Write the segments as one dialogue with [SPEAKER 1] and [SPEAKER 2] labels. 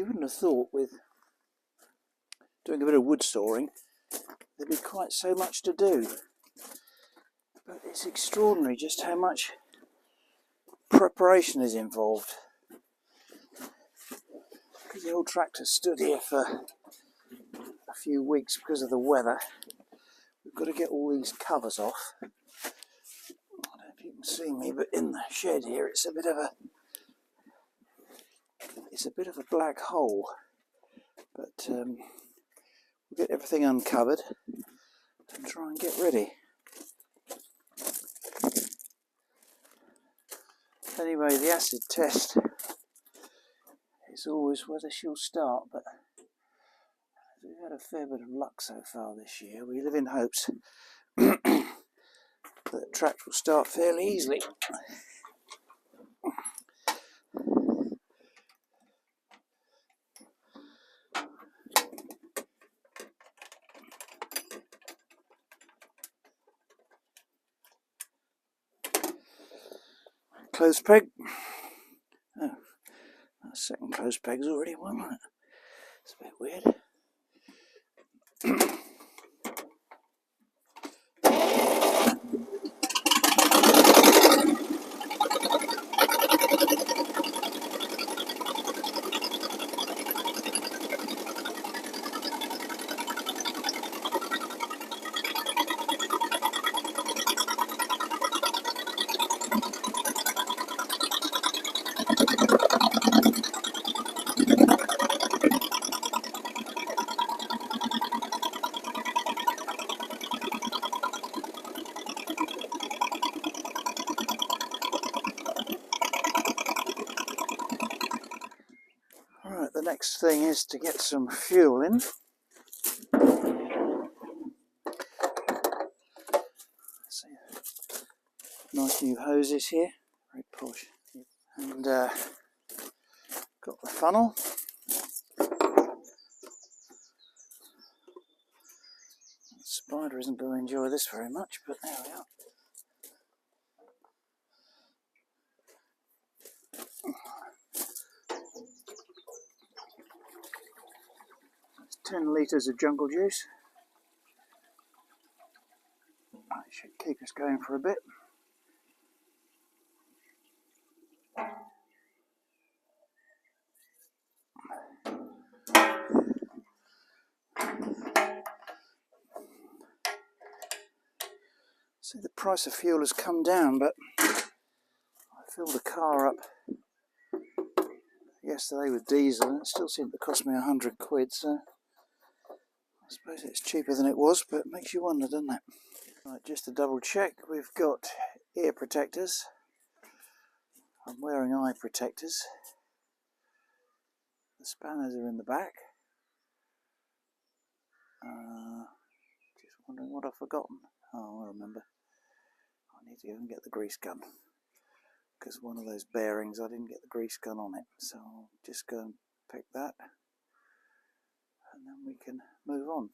[SPEAKER 1] You wouldn't have thought with doing a bit of wood sawing there'd be quite so much to do, but it's extraordinary just how much preparation is involved. Because the old tractor stood here for a few weeks because of the weather, we've got to get all these covers off. I don't know if you can see me, but in the shed here it's a bit of a black hole, but we'll get everything uncovered and try and get ready. Anyway, the acid test is always whether she'll start, but we've had a fair bit of luck so far this year. We live in hopes that the tractor will start fairly easily. Close peg. Oh, that second close peg's already one. It's a bit weird. Alright, the next thing is to get some fuel in. See, nice new hoses here, very posh. And got the funnel. The spider isn't going to enjoy this very much, but there we are. That's 10 litres of jungle juice. That should keep us going for a bit. See, the price of fuel has come down, but I filled the car up yesterday with diesel and it still seemed to cost me 100 quid, so I suppose it's cheaper than it was, but it makes you wonder, doesn't it? Right, just to double check, we've got ear protectors. I'm wearing eye protectors. The spanners are in the back. Just wondering what I've forgotten. Oh, I remember. I need to go and get the grease gun, because one of those bearings, I didn't get the grease gun on it. So I'll just go and pick that, and then we can move on.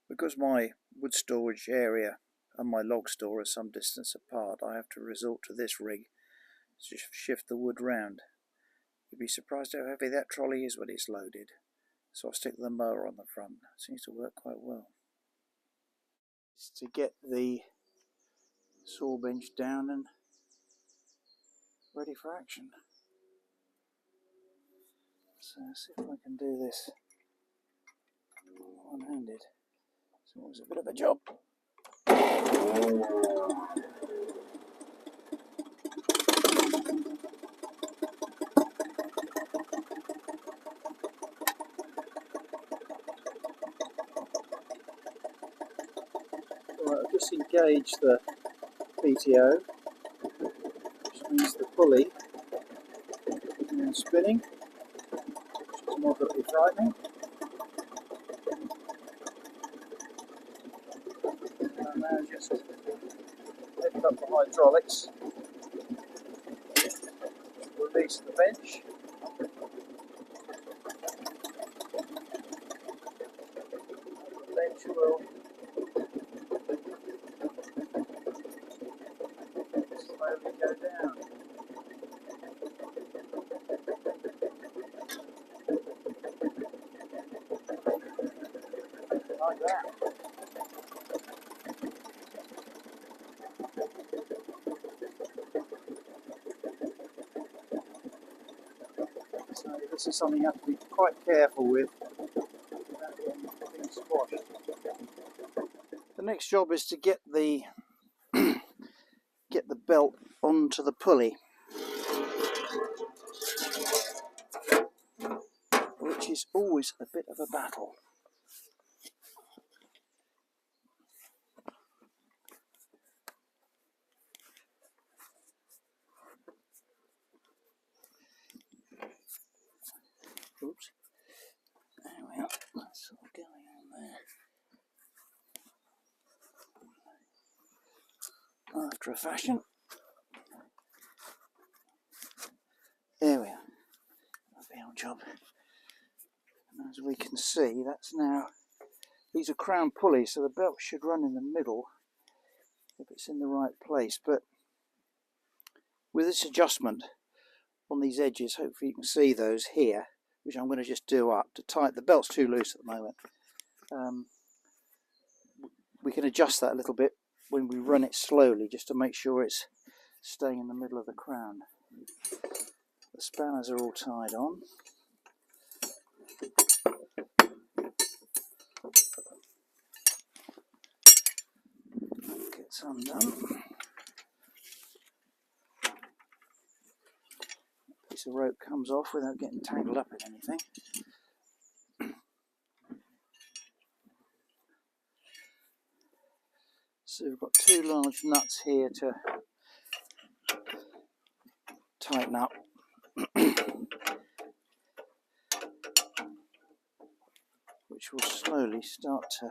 [SPEAKER 1] Because my wood storage area and my log store are some distance apart, I have to resort to this rig to shift the wood round. You'd be surprised how heavy that trolley is when it's loaded. So I stick the mower on the front. It seems to work quite well. It's to get the saw bench down and ready for action. So let's see if I can do this one-handed. It's always a bit of a job. Right, I've just engaged the PTO, which means the pulley is spinning, which is moderately frightening. And now just lift up the hydraulics, release the bench. The bench will slowly go down. This is something you have to be quite careful with without getting things squashed. The next job is to get the belt onto the pulley, which is always a bit of a battle. Oops. There we are. That's all going on there. After a fashion. There we are. Lovely old job. And as we can see, that's now, these are crown pulleys, so the belt should run in the middle if it's in the right place. But with this adjustment on these edges, hopefully you can see those here, which I'm going to just do up to tighten. The belt's too loose at the moment. We can adjust that a little bit when we run it slowly, just to make sure it's staying in the middle of the crown. The spanners are all tied on. Gets undone. Piece of rope comes off without getting tangled up in anything. So we've got two large nuts here to tighten up. Which will slowly start to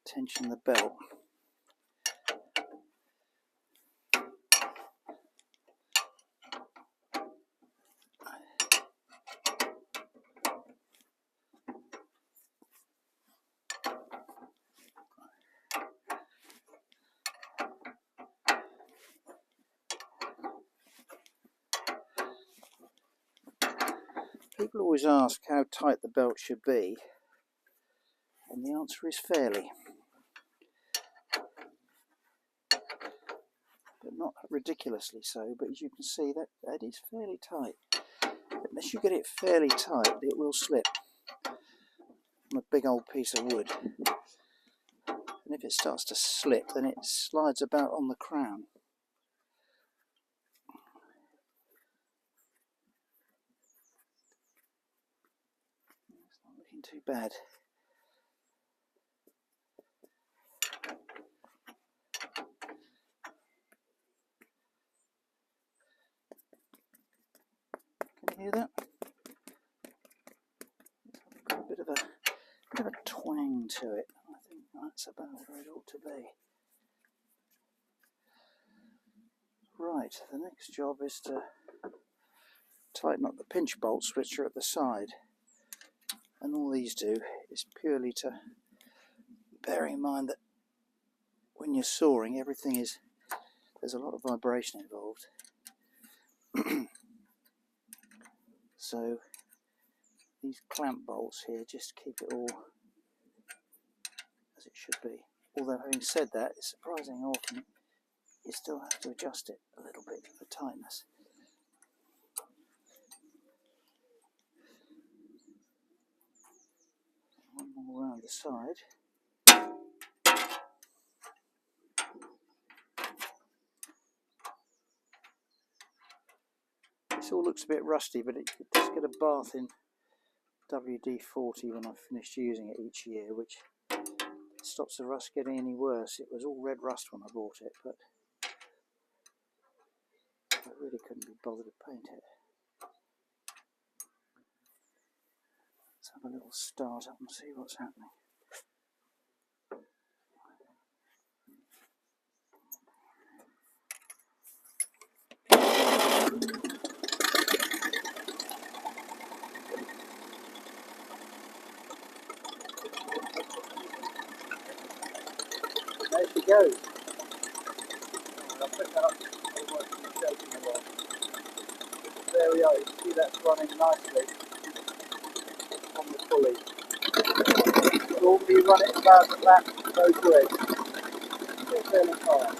[SPEAKER 1] tension the belt. People always ask how tight the belt should be, and the answer is fairly. But not ridiculously so, but as you can see, that is fairly tight. Unless you get it fairly tight, it will slip on a big old piece of wood. And if it starts to slip, then it slides about on the crown. It's not looking too bad. Can you hear that? It's got a bit of a twang to it. I think that's about where it ought to be. Right, the next job is to tighten up the pinch bolts which are at the side. And all these do is purely to bear in mind that when you're sawing, there's a lot of vibration involved. So these clamp bolts here just keep it all as it should be. Although having said that, it's surprising often you still have to adjust it a little bit for tightness. One more around the side. This all looks a bit rusty, but it does get a bath in WD-40 when I've finished using it each year, which stops the rust getting any worse. It was all red rust when I bought it, but I really couldn't be bothered to paint it. Let's have a little start up and see what's happening. There she goes. I'll put that up. There we are. You can see that's running nicely on the pulley. Normally you run it about the back both ways. It's fairly fast.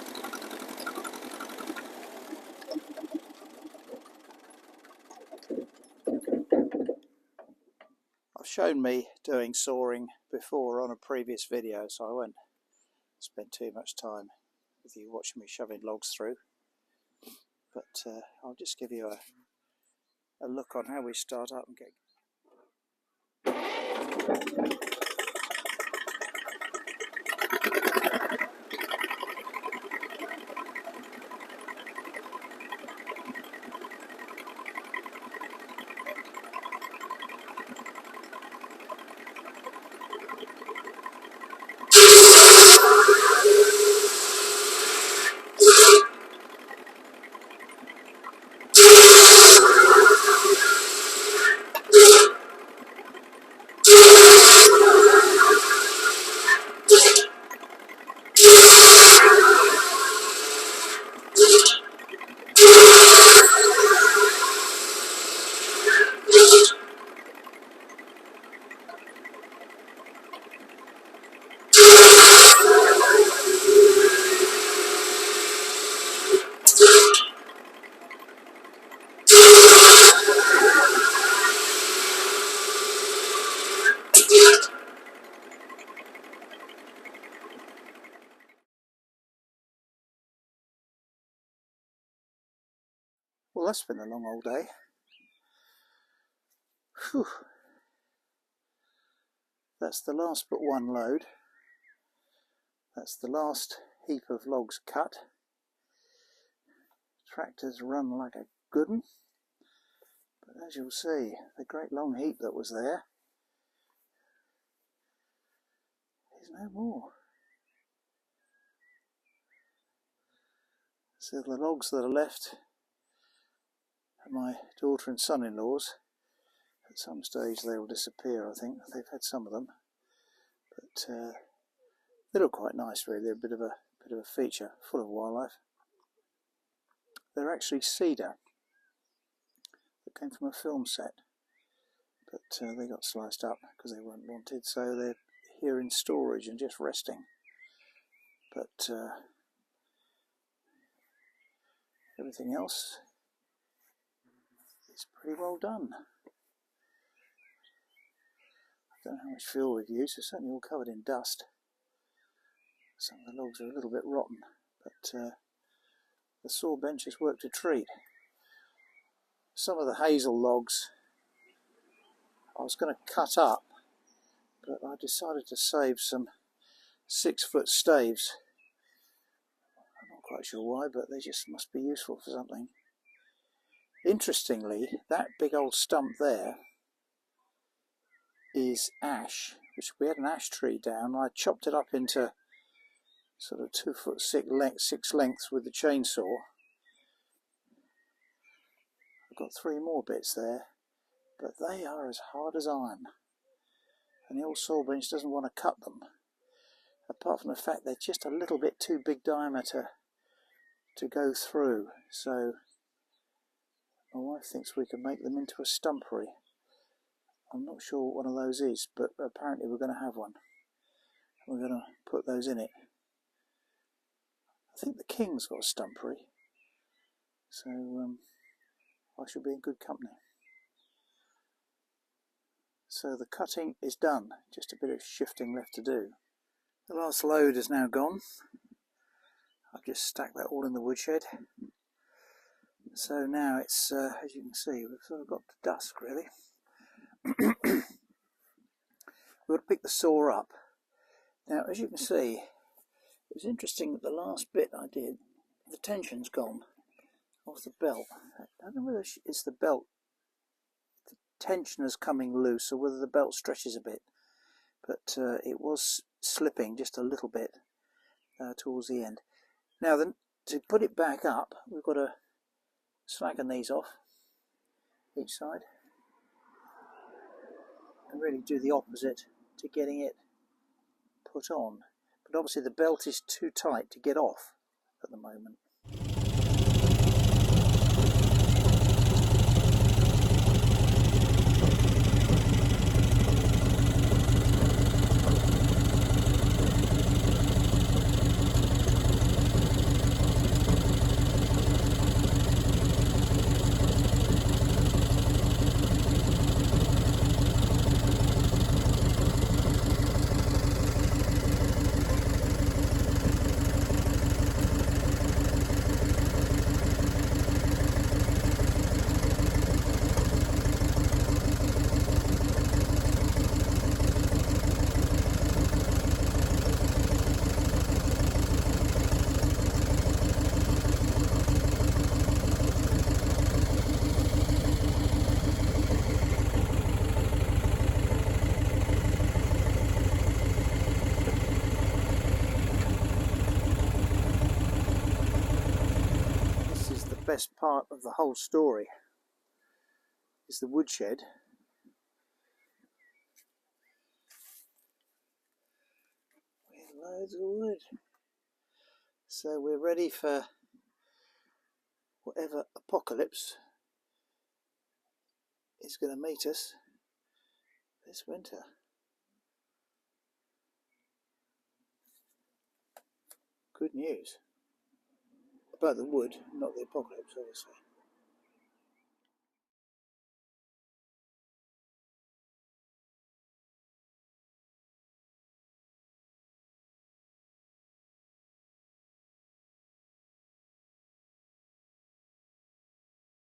[SPEAKER 1] shown me doing sawing before on a previous video, so I won't spend too much time with you watching me shoving logs through. But I'll just give you a look on how we start up and get. Well, that's been a long old day. Whew. That's the last but one load. That's the last heap of logs cut. Tractors run like a good one. But as you'll see, the great long heap that was there is no more. So the logs that are left are my daughter and son-in-law's. At some stage they will disappear, I think. They've had some of them. But they look quite nice really. They're a bit of a feature, full of wildlife. They're actually cedar that came from a film set, but they got sliced up because they weren't wanted, so they're here in storage and just resting. But everything else is pretty well done. I don't know how much fuel we've used. It's certainly all covered in dust. Some of the logs are a little bit rotten, but the saw bench has worked a treat. Some of the hazel logs I was going to cut up, but I decided to save some 6-foot staves. I'm not quite sure why, but they just must be useful for something. Interestingly, that big old stump there is ash, which we had an ash tree down. I chopped it up into sort of 2 foot 6 lengths with the chainsaw. I've got 3 more bits there, but they are as hard as iron, and the old saw bench doesn't want to cut them, apart from the fact they're just a little bit too big diameter to go through. So my wife thinks we can make them into a stumpery. I'm not sure what one of those is, but apparently we're going to have one. We're going to put those in it. I think the King's got a stumpery, so I shall be in good company. So the cutting is done, just a bit of shifting left to do. The last load is now gone. I've just stacked that all in the woodshed. So now it's, as you can see, we've sort of got to dusk really. We've got to pick the saw up. Now, as you can see, it was interesting that the last bit I did, the tension's gone off the belt. I don't know whether it's the belt, the tension is coming loose, or whether the belt stretches a bit, but it was slipping just a little bit towards the end. Now then, to put it back up, we've got to slacken these off each side and really do the opposite to getting it put on. But obviously the belt is too tight to get off at the moment. best part of the whole story is the woodshed. With loads of wood. So we're ready for whatever apocalypse is going to meet us this winter. Good news. About the wood, not the apocalypse, obviously.